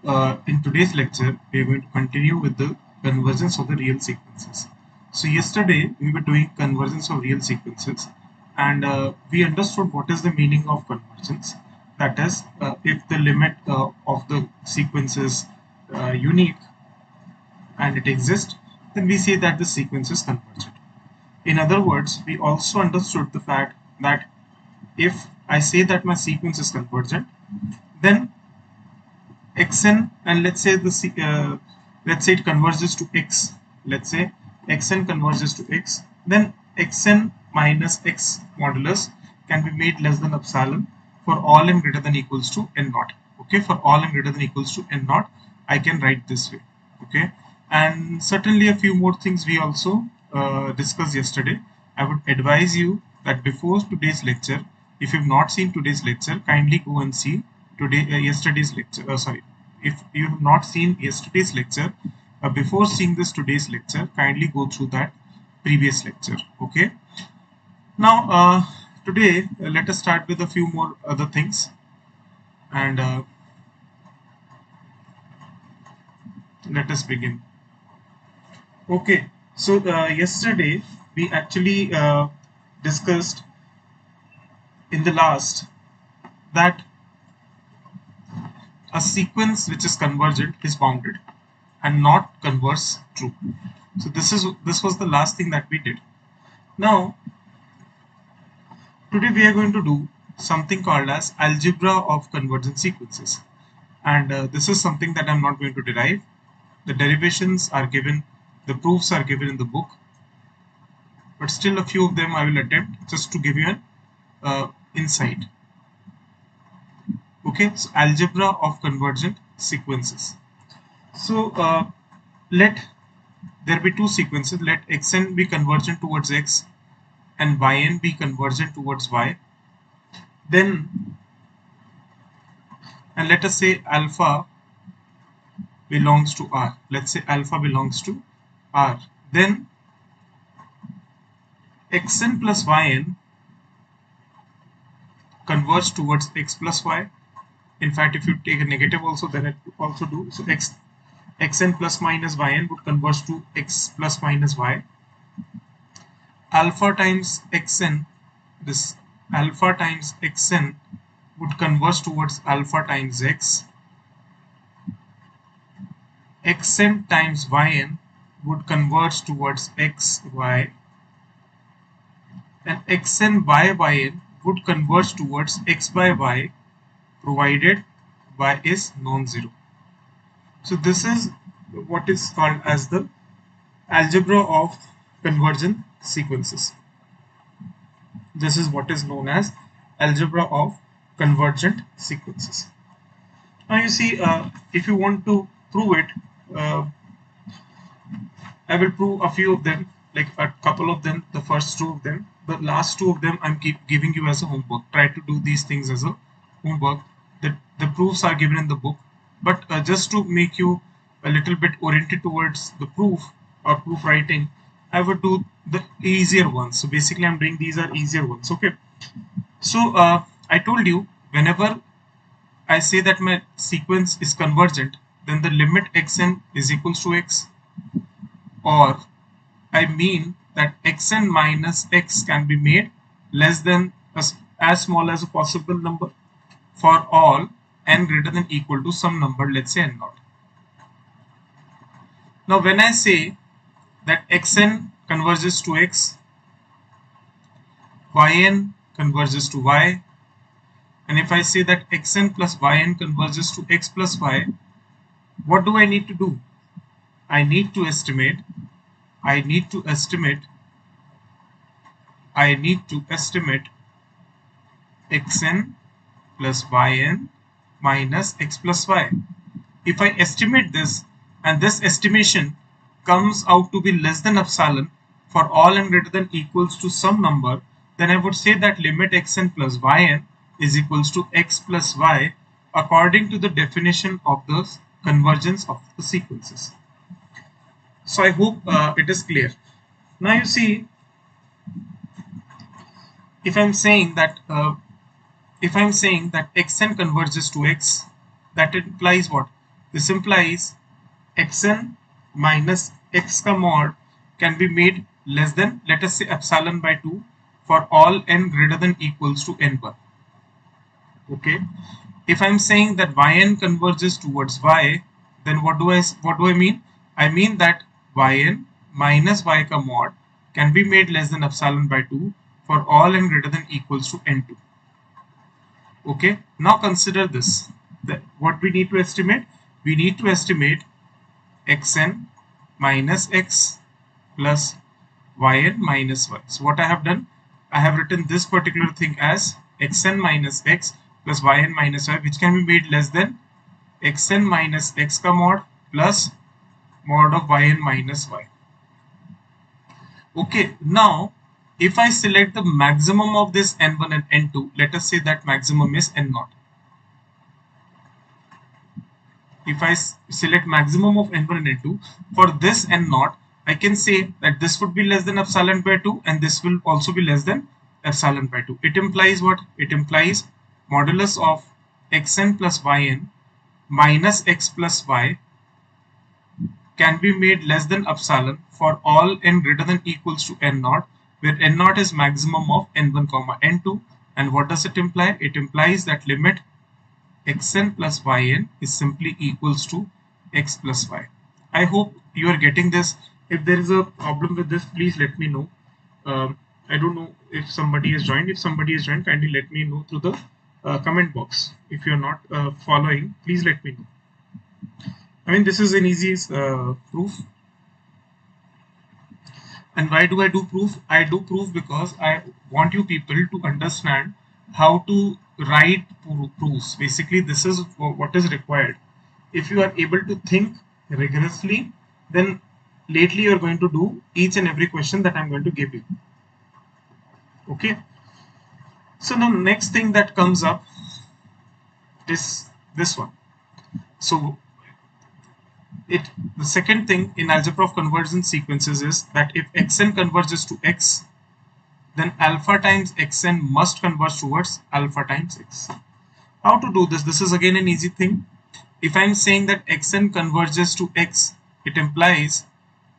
In today's lecture, we are going to continue with the convergence of the real sequences. So yesterday we were doing convergence of real sequences, and we understood what is the meaning of convergence. That is, if the limit of the sequence is unique and it exists, then we say that the sequence is convergent. In other words, we also understood the fact that if I say that my sequence is convergent, then xn, and let's say it converges to x. Let's say xn converges to x, then xn minus x modulus can be made less than epsilon for all n greater than equals to n naught. Okay, for all n greater than equals to n naught, I can write this way. Okay, and certainly a few more things we also discussed yesterday. I would advise you that before today's lecture, if you've not seen today's lecture, kindly go and see yesterday's lecture. Sorry, if you have not seen yesterday's lecture, before seeing this today's lecture, kindly go through that previous lecture. Okay. Now, today let us start with a few more other things, and let us begin. Okay. So yesterday we actually discussed in the last that a sequence which is convergent is bounded and not converse true. So this was the last thing that we did. Now today we are going to do something called as algebra of convergent sequences, and this is something that I'm not going to derive. The derivations are given, the proofs are given in the book, but still a few of them I will attempt just to give you an insight. Okay, so algebra of convergent sequences. So let there be two sequences. Let xn be convergent towards x and yn be convergent towards y. Then, and let us say alpha belongs to R. Let's say alpha belongs to R. Then xn plus yn converge towards x plus y. In fact, if you take a negative also, then it will also do. So xn plus minus yn would converge to x plus minus y. Alpha times xn, this alpha times xn would converge towards alpha times x. Xn times yn would converge towards xy, and xn by yn would converge towards x by y, provided y is non-zero. So this is what is called as the algebra of convergent sequences. This is what is known as algebra of convergent sequences. Now you see, if you want to prove it, I will prove a few of them, like a couple of them, the first two of them. The last two of them I'm giving you as a homework. Try to do these things as a homework. The proofs are given in the book, but just to make you a little bit oriented towards the proof or proof writing, I would do the easier ones. So basically I'm doing these are easier ones. Okay. So I told you, whenever I say that my sequence is convergent, then the limit xn is equals to x, or I mean that xn minus x can be made less than as small as a possible number for all n greater than equal to some number, let's say n naught. Now when I say that xn converges to x, yn converges to y, and if I say that xn plus yn converges to x plus y, what do I need to do? I need to estimate xn plus yn minus x plus y. If I estimate this, and this estimation comes out to be less than epsilon for all n greater than equals to some number, then I would say that limit xn plus yn is equals to x plus y according to the definition of the convergence of the sequences. So I hope it is clear. Now you see, if I'm saying that xn converges to x, that implies what? This implies xn minus x ka mod can be made less than, let us say, epsilon by 2 for all n greater than equals to n1. Okay, if I'm saying that yn converges towards y, then what do I mean? I mean that yn minus y ka mod can be made less than epsilon by 2 for all n greater than equals to n2. Okay, now consider this, that what we need to estimate, we need to estimate xn minus x plus yn minus y. So what I have done, I have written this particular thing as xn minus x plus yn minus y, which can be made less than xn minus x ka mod plus mod of yn minus y. Okay, now if I select the maximum of this n1 and n2, let us say that maximum is n0. If I select maximum of n1 and n2, for this n0, I can say that this would be less than epsilon by 2 and this will also be less than epsilon by 2. It implies what? It implies modulus of xn plus yn minus x plus y can be made less than epsilon for all n greater than equals to n0, where n0 is maximum of n1 comma n2. And what does it imply? It implies that limit xn plus yn is simply equals to x plus y. I hope you are getting this. If there is a problem with this, please let me know. I don't know if somebody has joined. If somebody has joined, kindly let me know through the comment box. If you are not following, please let me know. I mean, this is an easy proof. And why do I do proof? I do proof because I want you people to understand how to write proofs. Basically, this is what is required. If you are able to think rigorously, then lately you are going to do each and every question that I'm going to give you. Okay. So now next thing that comes up is this one. So the second thing in algebra of convergence sequences is that if xn converges to x, then alpha times xn must converge towards alpha times x. How to do this? This is again an easy thing. If I'm saying that xn converges to x, it implies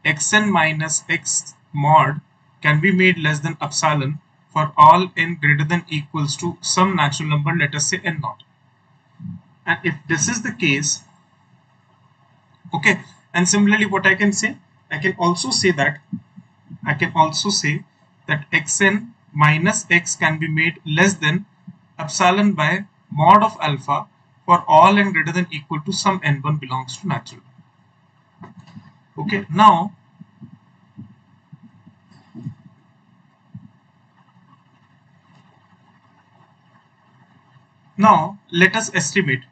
xn minus x mod can be made less than epsilon for all n greater than equals to some natural number, let us say n0. And if this is the case, okay, and similarly what I can say, I can also say that xn minus x can be made less than epsilon by mod of alpha for all n greater than equal to some n1 belongs to natural. Okay, now let us estimate.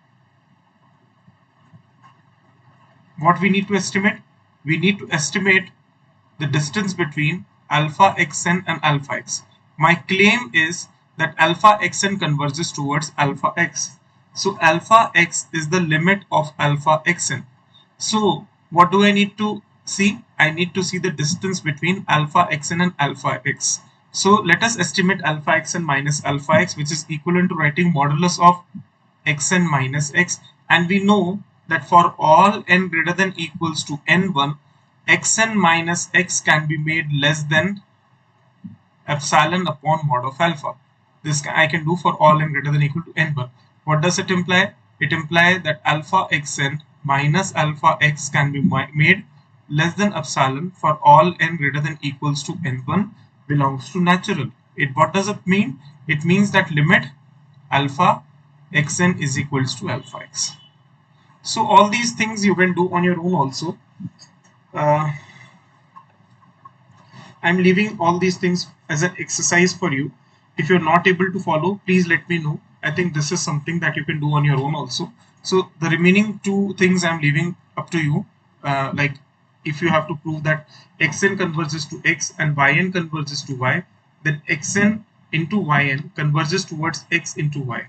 What we need to estimate? We need to estimate the distance between alpha xn and alpha x. My claim is that alpha xn converges towards alpha x. So alpha x is the limit of alpha xn. So what do I need to see? I need to see the distance between alpha xn and alpha x. So let us estimate alpha xn minus alpha x, which is equivalent to writing modulus of xn minus x. And we know that for all n greater than equals to n1, xn minus x can be made less than epsilon upon mod of alpha. This I can do for all n greater than equal to n1. What does it imply? It implies that alpha xn minus alpha x can be made less than epsilon for all n greater than equals to n1 belongs to natural. What does it mean? It means that limit alpha xn is equals to alpha x. So all these things you can do on your own also. I'm leaving all these things as an exercise for you. If you're not able to follow, please let me know. I think this is something that you can do on your own also. So the remaining two things I'm leaving up to you. Like if you have to prove that xn converges to x and yn converges to y, then xn into yn converges towards x into y.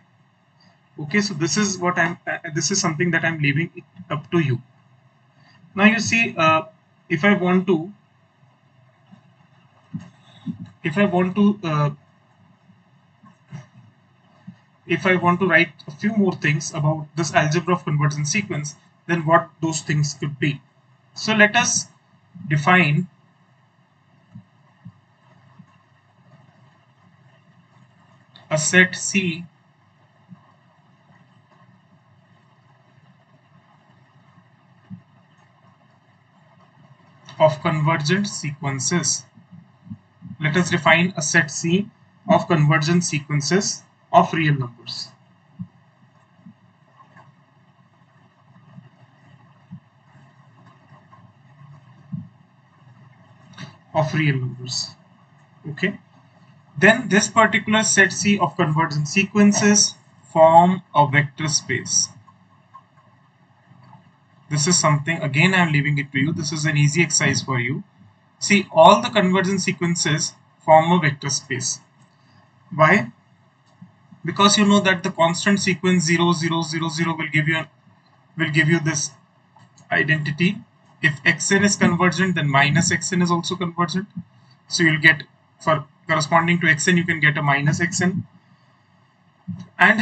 Okay, so this is what this is something that I'm leaving it up to you. Now you see, if I want to write a few more things about this algebra of convergence sequence, then what those things could be. So let us define a set C of convergent sequences. Let us define a set C of convergent sequences of real numbers. Of real numbers. Okay. Then this particular set C of convergent sequences form a vector space. This is something, again I am leaving it to you. This is an easy exercise for you. See, all the convergent sequences form a vector space. Why? Because you know that the constant sequence 0 0 0 0 will give you this identity. If xn is convergent, then minus xn is also convergent. So you'll get, for corresponding to xn, you can get a minus xn, and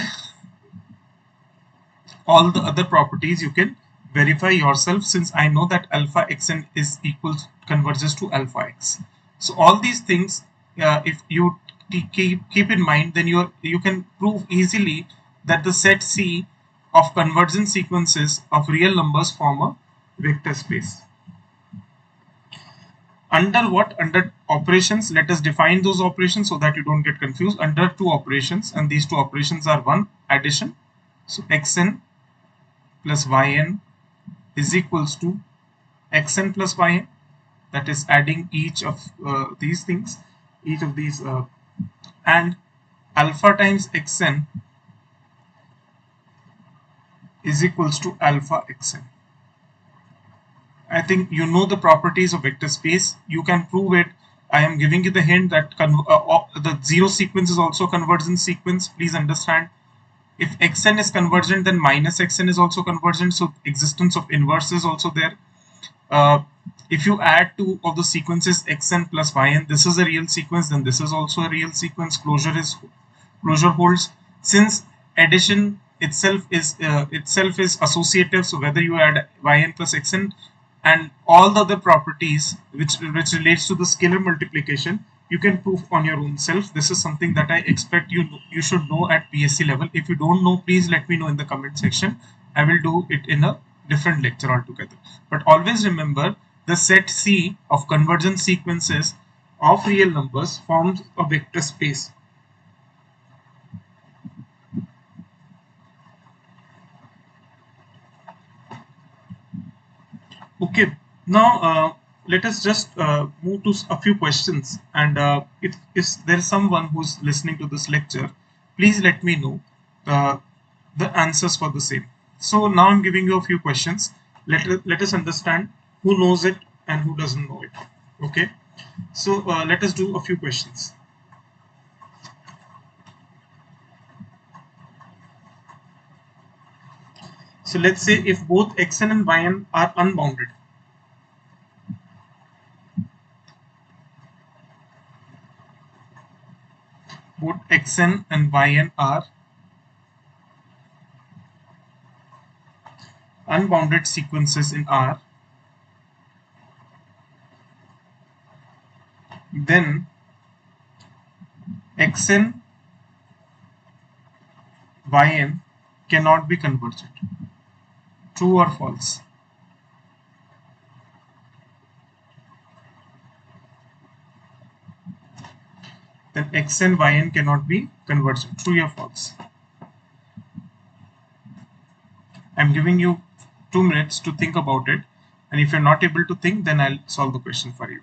all the other properties you can verify yourself, since I know that alpha xn is equals converges to alpha x. So all these things, if you keep in mind, then you can prove easily that the set C of convergent sequences of real numbers form a vector space. Under what? Under operations. Let us define those operations so that you don't get confused. Under two operations, and these two operations are one, addition. So xn plus yn is equals to xn plus yn, that is adding each of these things, each of these, and alpha times xn is equals to alpha xn. I think you know the properties of vector space. You can prove it. I am giving you the hint that the zero sequence is also a convergent sequence. Please understand. If xn is convergent, then minus xn is also convergent. So existence of inverse is also there. If you add two of the sequences xn plus yn, this is a real sequence, then this is also a real sequence. Closure holds. Since addition itself is associative, so whether you add yn plus xn and all the other properties which relates to the scalar multiplication, you can prove on your own self. This is something that I expect you should know at PSC level. If you don't know, please let me know in the comment section. I will do it in a different lecture altogether. But always remember, the set C of convergent sequences of real numbers forms a vector space. Okay, now let us just move to a few questions, and if there is someone who's listening to this lecture, please let me know uh, the answers for the same. So now I'm giving you a few questions. Let us understand who knows it and who doesn't know it. Okay, so let us do a few questions. So let's say if both xn and yn are unbounded. Both xn and yn are unbounded sequences in R, then xn yn cannot be convergent. True or false? Then xn yn cannot be convergent. True or false? I'm giving you 2 minutes to think about it, and if you're not able to think, then I'll solve the question for you.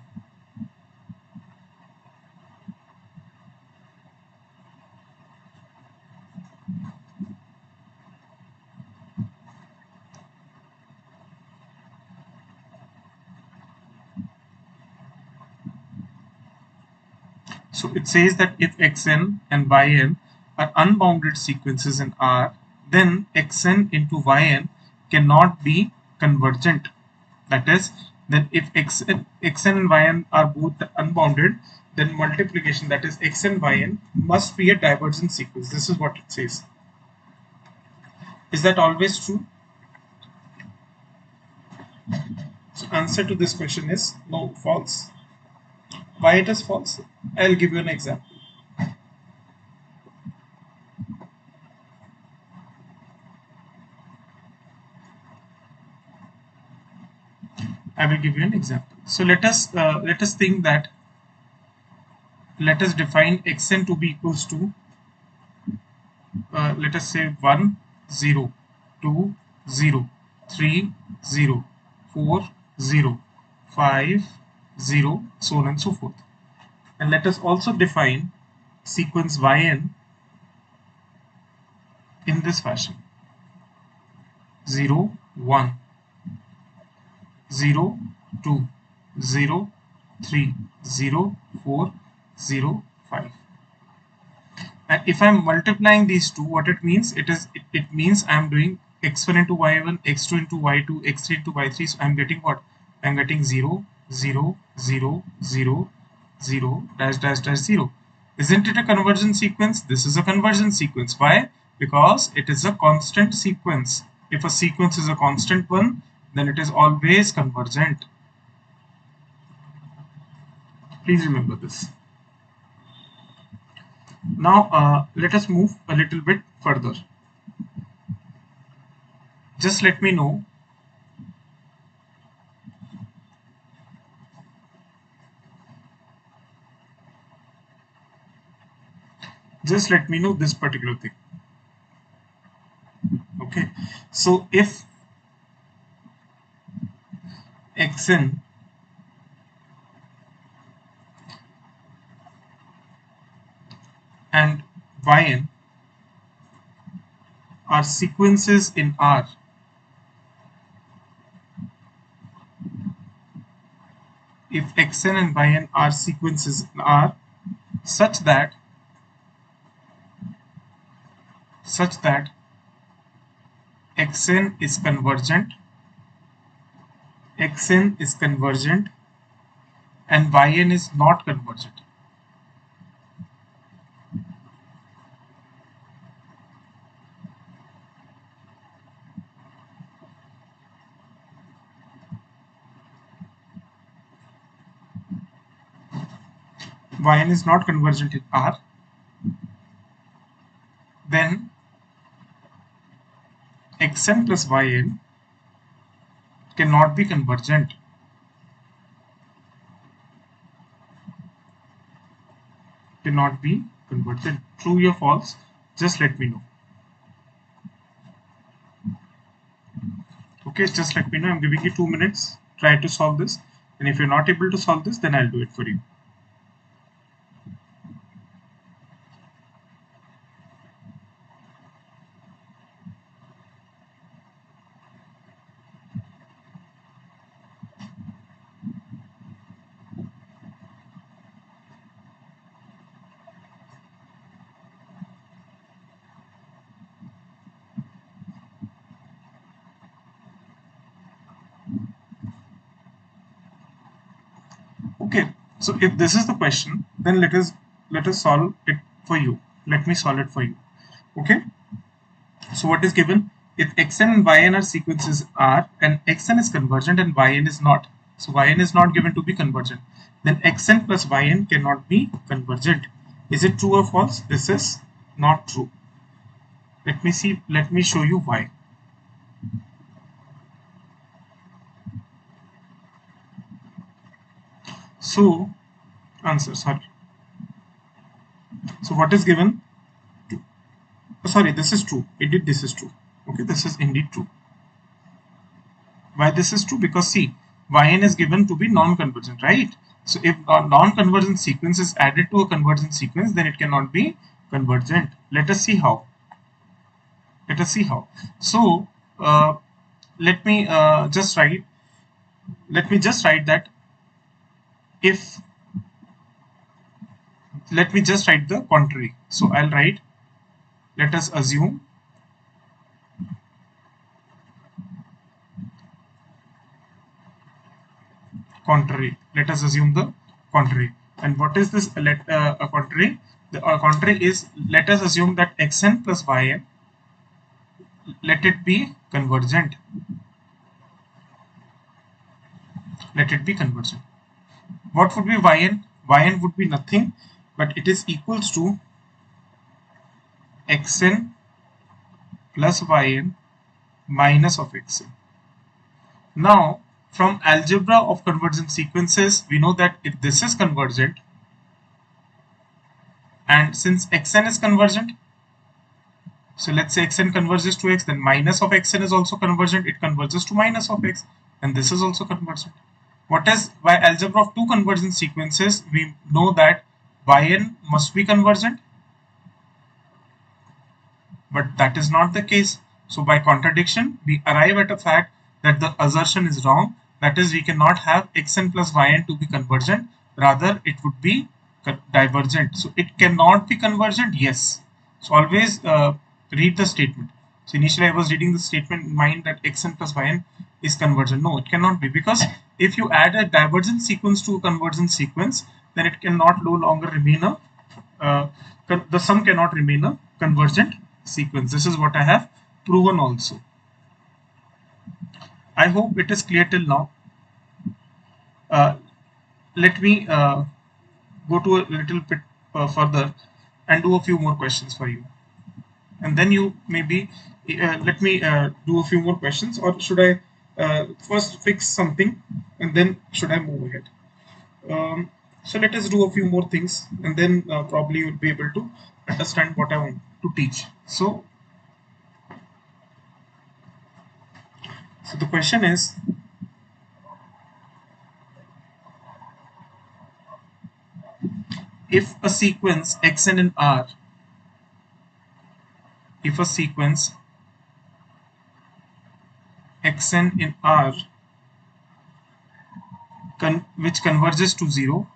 So it says that if xn and yn are unbounded sequences in R, then xn into yn cannot be convergent. That is, then if xn and yn are both unbounded, then multiplication, that is xn yn, must be a divergent sequence. This is what it says. Is that always true? So answer to this question is no, false. Why it is false? I'll give you an example. I will give you an example. So let us think that let us define xn to be equals to let us say 1 0 2 0 3 0 4 0 5 0 so on and so forth. And let us also define sequence yn in this fashion: 0 1 0 2 0 3 0 4 0 5. And if I'm multiplying these two, what it means, it means I'm doing x1 into y1, x2 into y2, x3 into y3. So I'm getting what? I'm getting 0 0 0 0 0 dash dash dash 0. Isn't it a convergence sequence? This is a convergence sequence. Why? Because it is a constant sequence. If a sequence is a constant one, then it is always convergent. Please remember this. Now let us move a little bit further. Just let me know this particular thing. Okay, so if xn and yn are sequences in R, if xn and yn are sequences in R such that xn is convergent and yn is not convergent. Yn is not convergent in R, then xn plus yn cannot be convergent. True or false? Just let me know. Okay, just let me know. I'm giving you 2 minutes. Try to solve this. And if you're not able to solve this, then I'll do it for you. Okay, so if this is the question, then let us solve it for you. Let me solve it for you. Okay, so what is given? If xn and yn are sequences R and xn is convergent and yn is not, so yn is not given to be convergent, then xn plus yn cannot be convergent. Is it true or false? This is not true. Let me show you why. So answer, sorry. So what is given? Sorry, this is true. Indeed, this is true. Okay, this is indeed true. Why this is true? Because see, yn is given to be non-convergent, right? So if a non-convergent sequence is added to a convergent sequence, then it cannot be convergent. Let us see how. So let me just write that if let me just write the contrary. So I'll write, let us assume contrary. Let us assume the contrary. And what is this a contrary? The contrary is, let us assume that xn plus yn, let it be convergent. let it be convergent. What would be yn? Yn would be nothing, but it is equals to xn plus yn minus of xn. Now, from algebra of convergent sequences, we know that if this is convergent, and since xn is convergent, so let's say xn converges to x, then minus of xn is also convergent, it converges to minus of x, and this is also convergent. What is by algebra of two convergent sequences, we know that yn must be convergent, but that is not the case. So by contradiction, we arrive at a fact that the assertion is wrong. That is, we cannot have xn plus yn to be convergent. Rather, it would be divergent. So it cannot be convergent. Yes. So always read the statement. So initially I was reading the statement in mind that xn plus yn is convergent. No, it cannot be, because if you add a divergent sequence to a convergent sequence, then it cannot no longer remain a the sum cannot remain a convergent sequence. This is what I have proven also. I hope it is clear till now. Let me go to a little bit further and do a few more questions for you, and then you maybe let me do a few more questions, or should I first fix something and then should I move ahead? So let us do a few more things, and then probably you'll be able to understand what I want to teach. So the question is, if a sequence xn in R, if a sequence xn in R which converges to 0,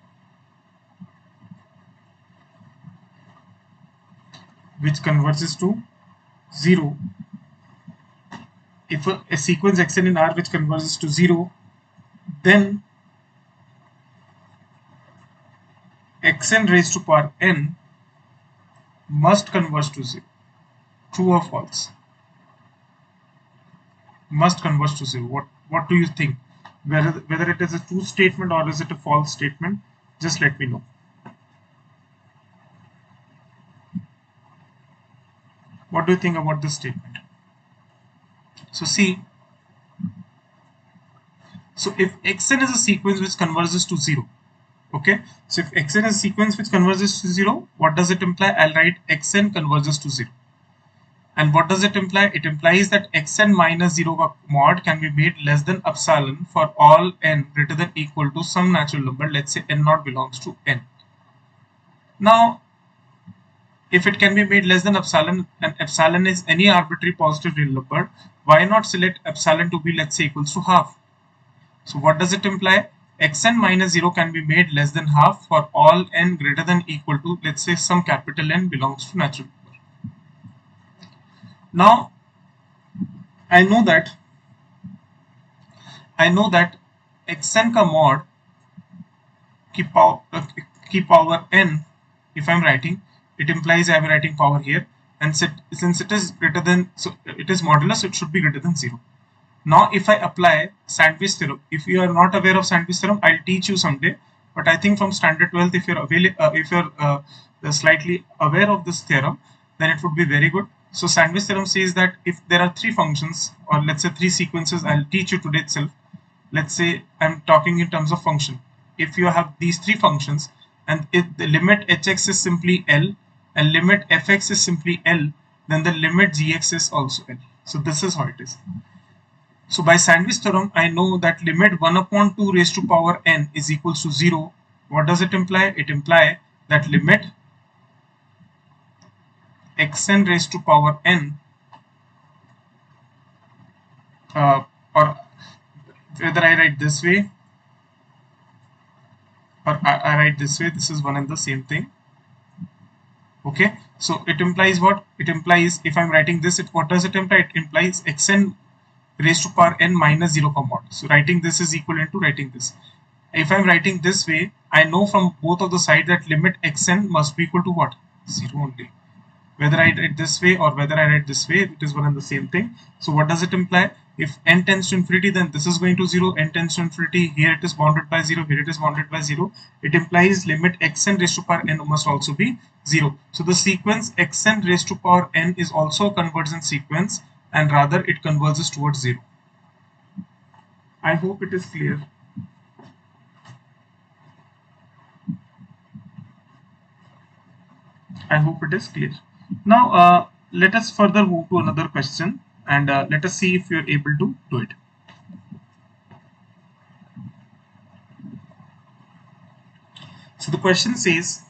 if a sequence xn in R which converges to 0, then xn raised to power n must converge to 0. True or false? Must converge to 0. What do you think? Whether it is a true statement or is it a false statement? Just let me know. What do you think about this statement? So see, so if xn is a sequence which converges to 0, okay, so if xn is a sequence which converges to 0, what does it imply? I'll write xn converges to 0. And what does it imply? It implies that xn minus 0 mod can be made less than epsilon for all n greater than equal to some natural number. Let's say n naught belongs to n. Now, if it can be made less than epsilon, and epsilon is any arbitrary positive real number, why not select epsilon to be, let's say, equals to half? So what does it imply? Xn minus 0 can be made less than half for all n greater than equal to, let's say, some capital N belongs to natural number. Now, I know that xn ka mod ki power n, if I'm writing, it implies I'm writing power here, and since it is greater than, so it is modulus, so it should be greater than 0. Now, if I apply Sandwich theorem, if you are not aware of Sandwich theorem, I'll teach you someday. But I think from standard 12th, if you're slightly aware of this theorem, then it would be very good. So Sandwich theorem says that if there are three functions, or let's say three sequences, I'll teach you today itself. Let's say I'm talking in terms of function. If you have these three functions, and if the limit hx is simply L and limit fx is simply L, then the limit gx is also L. So this is how it is. So by Sandwich theorem, I know that limit 1 upon 2 raised to power n is equals to 0. What does it imply? It implies that limit xn raised to power n, or whether I write this way or I write this way, this is one and the same thing. Okay, so it implies what? It implies, if I'm writing this, what does it imply? It implies xn raised to power n minus 0 mod. So writing this is equivalent to writing this. If I'm writing this way, I know from both of the sides that limit xn must be equal to what? 0 only. Whether I write this way or whether I write this way, it is one and the same thing. So what does it imply? If n tends to infinity, then this is going to 0. N tends to infinity, here it is bounded by 0, here it is bounded by 0. It implies limit xn raised to power n must also be 0. So the sequence xn raised to power n is also a convergence sequence, and rather it converges towards 0. I hope it is clear. I hope it is clear. Now, let us further move to another question, and let us see if you are able to do it. So the question says,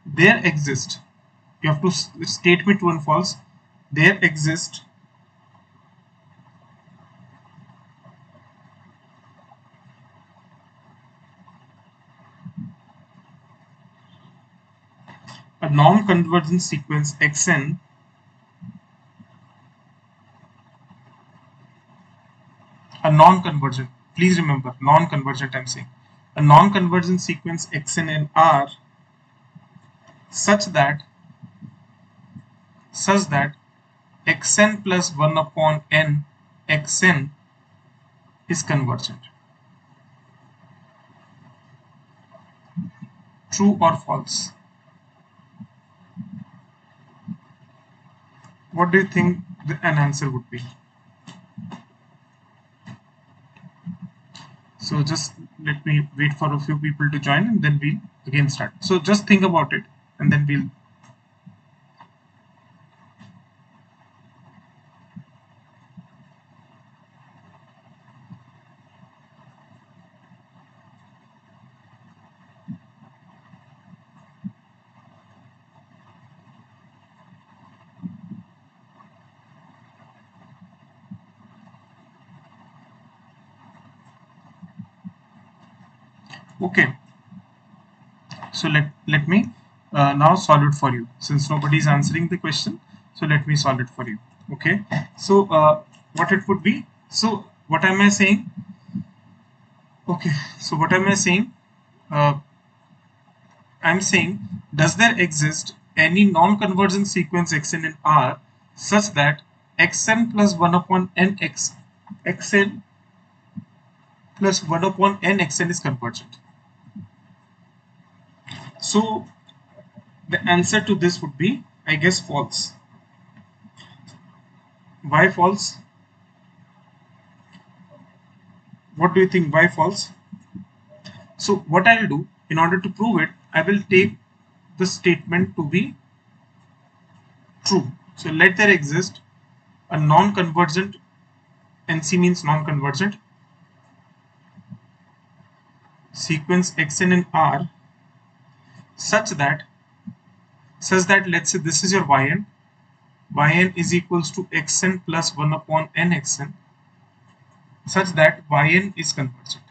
there exist, you have to state me true and false, there exist a non-convergent sequence xn a non-convergent, please remember non-convergent I'm saying, a non-convergent sequence xn in R such that xn plus 1 upon n xn is convergent. True or false? What do you think an answer would be? So just let me wait for a few people to join and then we'll again start. So just think about it and then we'll. Okay. So let me now solve it for you. Since nobody is answering the question, so let me solve it for you. Okay. So what it would be? So what am I saying? Okay. So what am I saying? I'm saying, does there exist any non-convergent sequence xn in R such that xn plus 1 upon n xn plus 1 upon n xn is convergent? So the answer to this would be, I guess, false. Why false? What do you think? Why false? So what I will do, in order to prove it, I will take the statement to be true. So let there exist a non-convergent, NC means non-convergent, sequence xn in R such that let's say this is your yn is equals to xn plus 1 upon n xn, such that yn is convergent.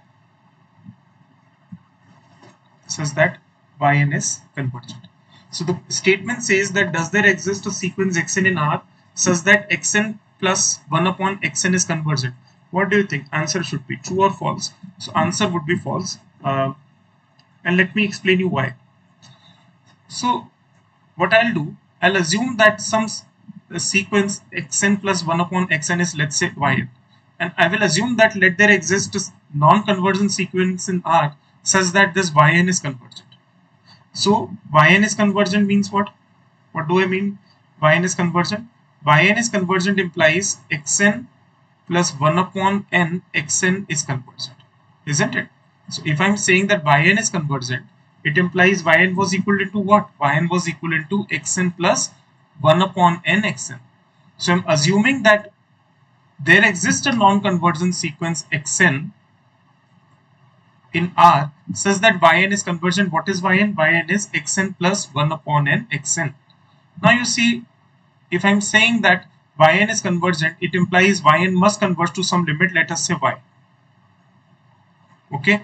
So the statement says that does there exist a sequence xn in R such that xn plus 1 upon xn is convergent? What do you think? Answer should be true or false? So answer would be false. And let me explain you why. So what I'll do, I'll assume that some sequence xn plus 1 upon xn is, let's say, yn. And I will assume that let there exist a non-convergent sequence in R such that this yn is convergent. So yn is convergent means what? What do I mean? Yn is convergent. Yn is convergent implies xn plus 1 upon n xn is convergent, isn't it? So if I'm saying that yn is convergent, it implies yn was equivalent to what? Yn was equivalent to xn plus 1 upon n xn. So I'm assuming that there exists a non-convergent sequence xn in R such that yn is convergent. What is yn? Yn is xn plus 1 upon n xn. Now you see, if I'm saying that yn is convergent, it implies yn must converge to some limit, let us say y. Okay.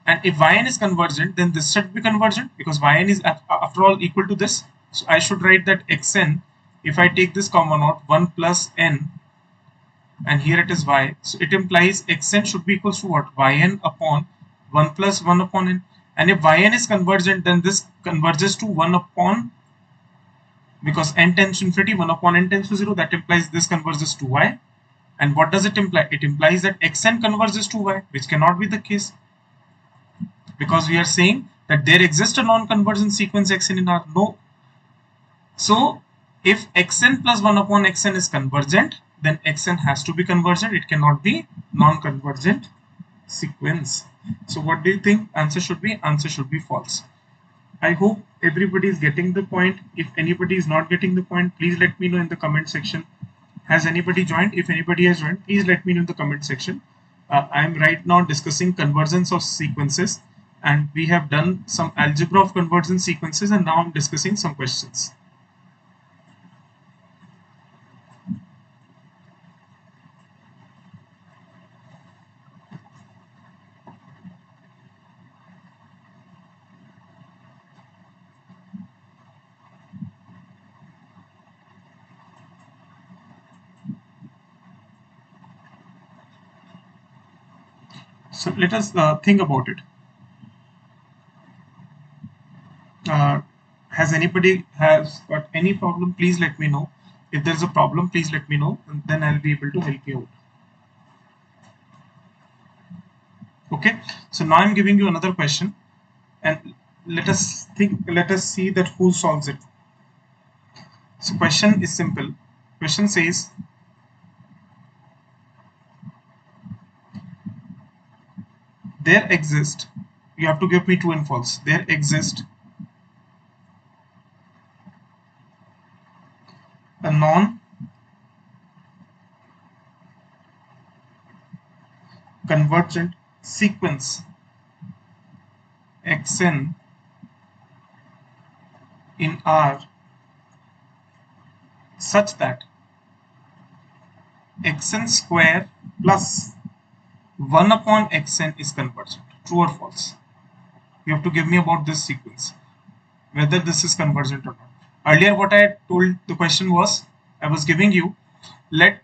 And if yn is convergent, then this should be convergent because yn is after all equal to this. So I should write that xn, if I take this common out, 1 plus n, and here it is y. So it implies xn should be equals to what? Yn upon 1 plus 1 upon n. And if yn is convergent, then this converges to 1 upon, because n tends to infinity, 1 upon n tends to 0. That implies this converges to y. And what does it imply? It implies that xn converges to y, which cannot be the case, because we are saying that there exists a non-convergent sequence xn in R. No. So if xn plus 1 upon xn is convergent, then xn has to be convergent. It cannot be non-convergent sequence. So what do you think answer should be? Answer should be false. I hope everybody is getting the point. If anybody is not getting the point, please let me know in the comment section. Has anybody joined? If anybody has joined, please let me know in the comment section. I am right now discussing convergence of sequences, and we have done some algebra of convergence sequences, and now I'm discussing some questions. So let us think about it. Has anybody has got any problem? Please let me know. If there's a problem, please let me know, and then I'll be able to help you out. Okay. So now I'm giving you another question, and let us think. Let us see that who solves it. So question is simple. Question says, there exist, you have to give me true and false. There exist a non-convergent sequence xn in R such that xn square plus 1 upon xn is convergent. True or false? You have to give me about this sequence, whether this is convergent or not. Earlier what I had told the question was, I was giving you, let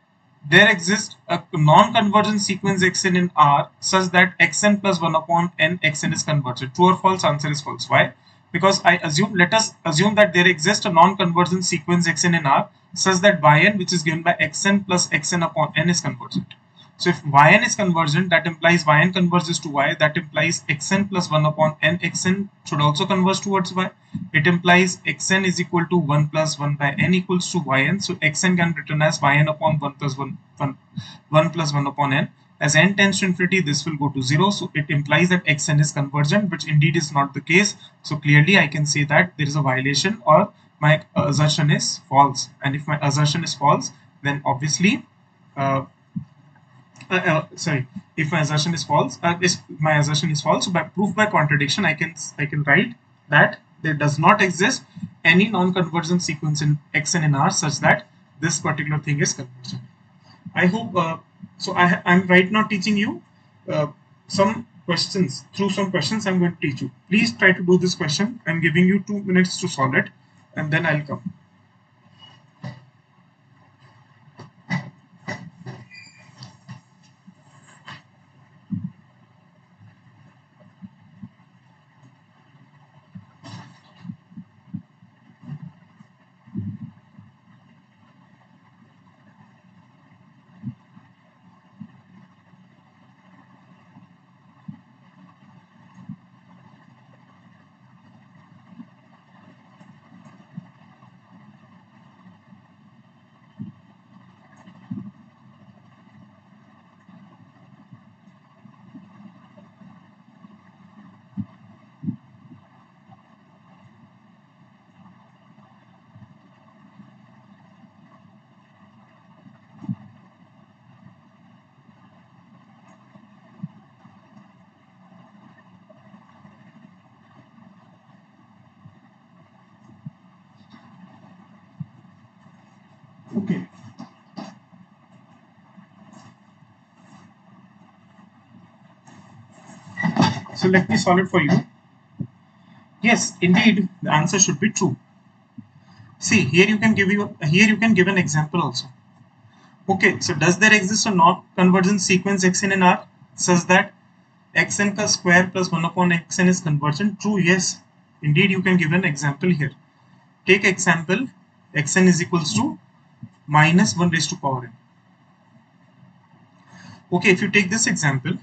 there exist a non-convergent sequence xn in R such that xn plus 1 upon n xn is convergent. True or false? Answer is false. Why? Because let us assume that there exists a non-convergent sequence xn in R such that yn, which is given by xn plus xn upon n, is convergent. So if yn is convergent, that implies yn converges to y. That implies xn plus 1 upon n xn should also converge towards y. It implies xn is equal to 1 plus 1 by n equals to yn. So xn can be written as yn upon 1 plus 1 plus 1 upon n. As n tends to infinity, this will go to 0. So it implies that xn is convergent, which indeed is not the case. So clearly I can say that there is a violation, or my assertion is false. And if my assertion is false, then obviously if my assertion is false, so by proof by contradiction, I can write that there does not exist any non-convergent sequence in xn in R such that this particular thing is convergent. I hope so. I'm right now teaching you some questions. Through some questions I'm going to teach you. Please try to do this question. I'm giving you 2 minutes to solve it, and then I'll come. Okay. So let me solve it for you. Yes, indeed, the answer should be true. See, here you can give an example also. Okay, so does there exist a non-convergent sequence xn in R such that xn ka square plus 1 upon xn is convergent? True, yes. Indeed, you can give an example here. Take example, xn is equals to minus 1 raised to power n. Okay, if you take this example,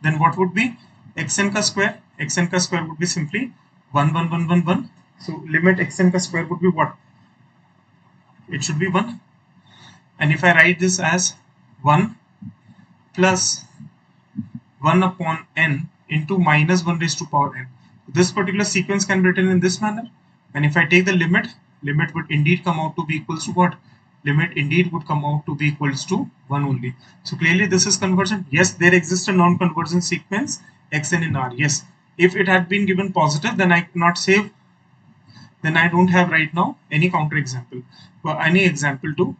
then what would be xn ka square? Xn ka square would be simply 1, 1, 1, 1, 1. So limit xn ka square would be what? It should be 1. And if I write this as 1 plus 1 upon n into minus 1 raised to power n. This particular sequence can be written in this manner. And if I take the limit would indeed come out to be equals to what? Limit indeed would come out to be equals to 1 only. So clearly this is convergent. Yes, there exists a non-convergent sequence xn in R. Yes. If it had been given positive, then I cannot say, then I don't have right now any counter example or any example to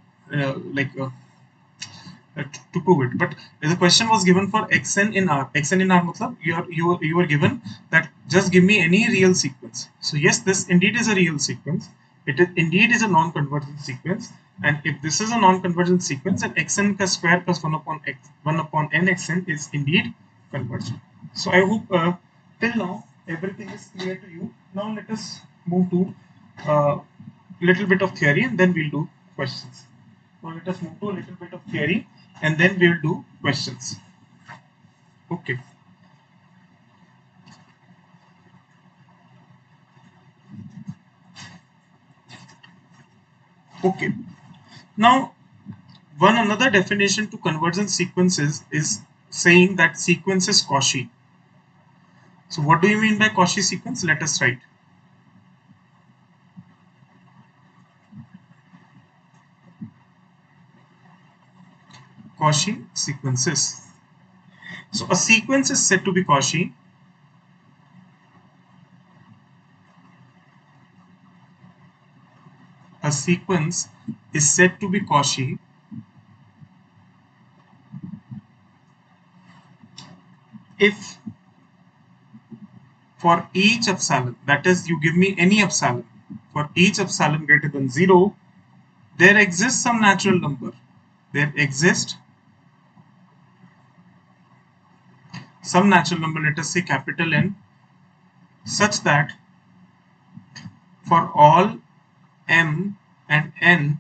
to prove it. But the question was given for xn in R. Xn in R matlab you are given that just give me any real sequence. So yes, this indeed is a real sequence. It is indeed is a non-convergent sequence. And if this is a non-convergent sequence, then xn ka square plus 1 upon n xn is indeed convergent. So I hope till now everything is clear to you. Now let us move to little bit of theory and then we'll do questions. So let us move to a little bit of theory and then we'll do questions. Okay. Okay. Now, one another definition to convergent sequences is saying that sequence is Cauchy. So what do you mean by Cauchy sequence? Let us write. Cauchy sequences. So a sequence is said to be Cauchy a sequence is said to be Cauchy if for each epsilon, that is, you give me any epsilon, for each epsilon greater than 0, there exists some natural number. There exists some natural number, let us say capital N, such that for all m and n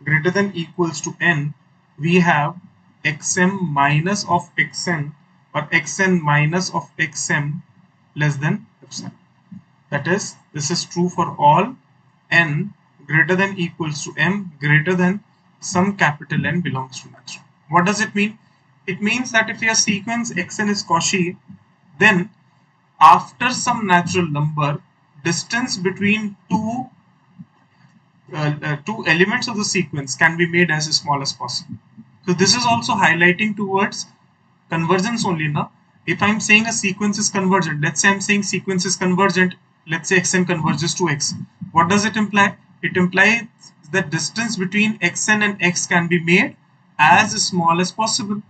greater than equals to n, we have xm minus of xn or xn minus of xm less than epsilon. That is, this is true for all n greater than equals to m greater than some capital N belongs to natural. What does it mean? It means that if your sequence xn is Cauchy, then after some natural number, distance between two elements of the sequence can be made as small as possible. So this is also highlighting towards convergence only now. If I'm saying a sequence is convergent, let's say I'm saying sequence is convergent, let's say xn converges to x. What does it imply? It implies that distance between xn and x can be made as small as possible.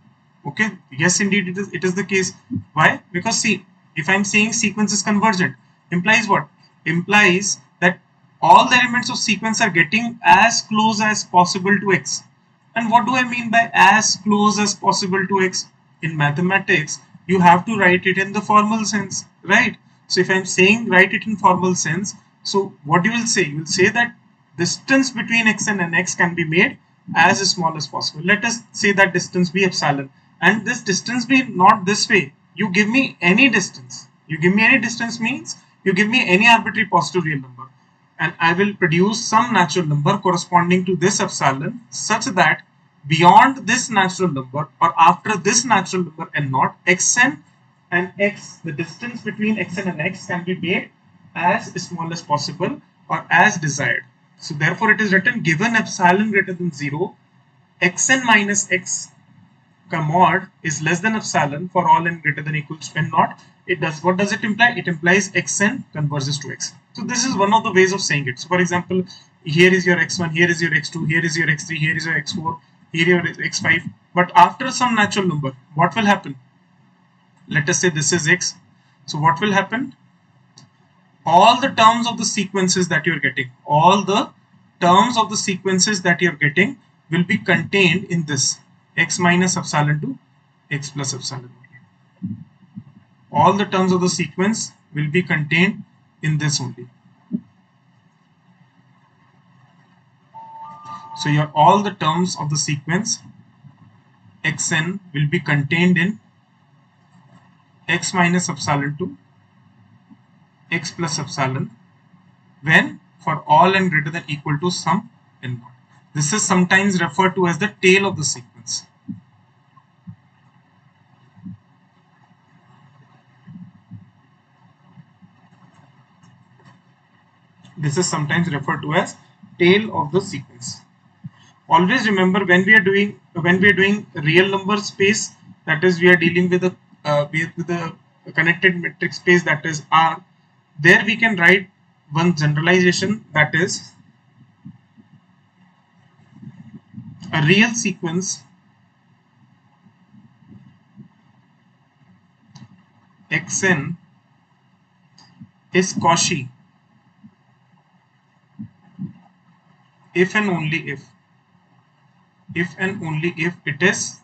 Okay, yes, indeed it is the case. Why? Because see, if I'm saying sequence is convergent, implies what? Implies that all the elements of sequence are getting as close as possible to x. And what do I mean by as close as possible to x? In mathematics, you have to write it in the formal sense, right? So if I'm saying write it in formal sense, so what you will say? You will say that distance between xn and x can be made as small as possible. Let us say that distance be epsilon, and this distance be not this way. You give me any distance. You give me any distance means you give me any arbitrary positive real number, and I will produce some natural number corresponding to this epsilon such that beyond this natural number or after this natural number n naught, xn and x, the distance between xn and x can be made as small as possible or as desired. So therefore it is written, given epsilon greater than 0, xn minus x mod is less than epsilon for all n greater than equals to n naught. It does, what does it imply? It implies xn converges to x. So this is one of the ways of saying it. So for example, here is your x1, here is your x2, here is your x3, here is your x4, here is your x5. But after some natural number, what will happen? Let us say this is x. So what will happen? All the terms of the sequences that you're getting, all the terms of the sequences that you're getting will be contained in this x minus epsilon to x plus epsilon. all the terms of the sequence will be contained in this only. So your all the terms of the sequence xn will be contained in x minus epsilon to x plus epsilon when for all n greater than equal to some n naught. This is sometimes referred to as the tail of the sequence. This is sometimes referred to as tail of the sequence. Always remember when we are doing real number space, that is we are dealing with a connected metric space, that is R. There we can write one generalization, that is a real sequence xn is Cauchy if and only if it is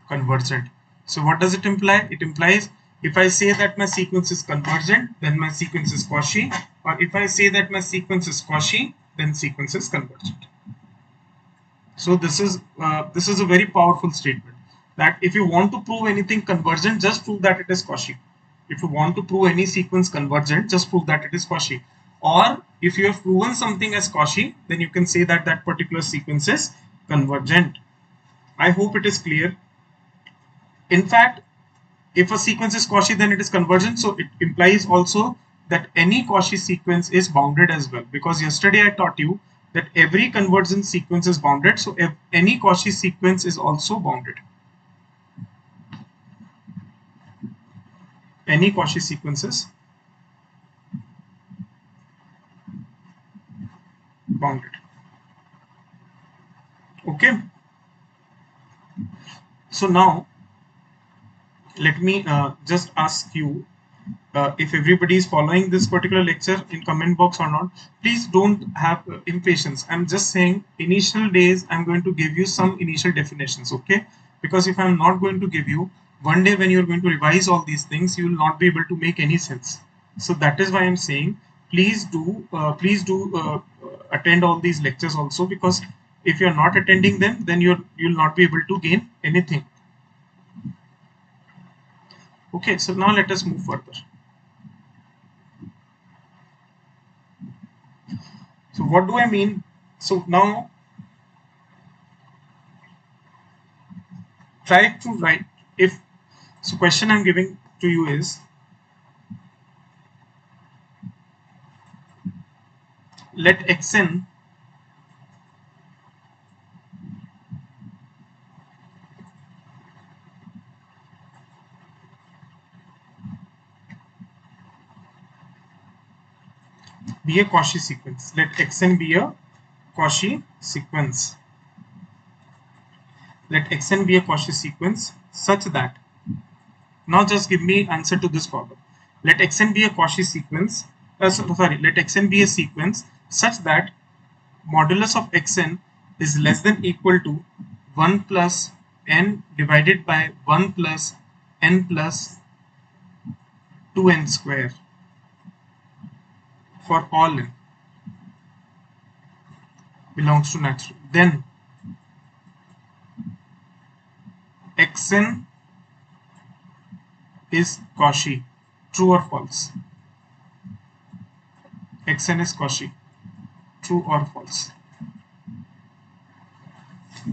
convergent. So what does it imply? It implies if I say that my sequence is convergent, then my sequence is Cauchy, or if I say that my sequence is Cauchy, then sequence is convergent. So this is a very powerful statement, that if you want to prove anything convergent, just prove that it is Cauchy. If you want to prove any sequence convergent, just prove that it is Cauchy. Or if you have proven something as Cauchy, then you can say that that particular sequence is convergent. I hope it is clear. In fact, if a sequence is Cauchy, then it is convergent. So it implies also that any Cauchy sequence is bounded as well. Because yesterday I taught you that every convergent sequence is bounded. So if any Cauchy sequence is also bounded. Any Cauchy sequences bounded. Okay. So now let me just ask you if everybody is following this particular lecture in comment box or not. Please don't have impatience. I'm just saying initial days I'm going to give you some initial definitions, okay? Because if I'm not going to give you, one day when you're going to revise all these things, you will not be able to make any sense. So that is why I'm saying please do attend all these lectures also, because if you're not attending them, then you'll not be able to gain anything. Okay, so now let us move further. So what do I mean? So now try to write, if so question I'm giving to you is, let xn be a Cauchy sequence. Let xn be a Cauchy sequence. Let xn be a Cauchy sequence such that, now just give me answer to this problem. Let xn be a Cauchy sequence, let xn be a sequence such that modulus of xn is less than equal to 1 plus n divided by 1 plus n plus 2n square for all n belongs to natural. Then xn is Cauchy. True or false? Xn is Cauchy. True or false?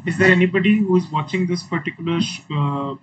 Is there anybody who is watching this particular lecture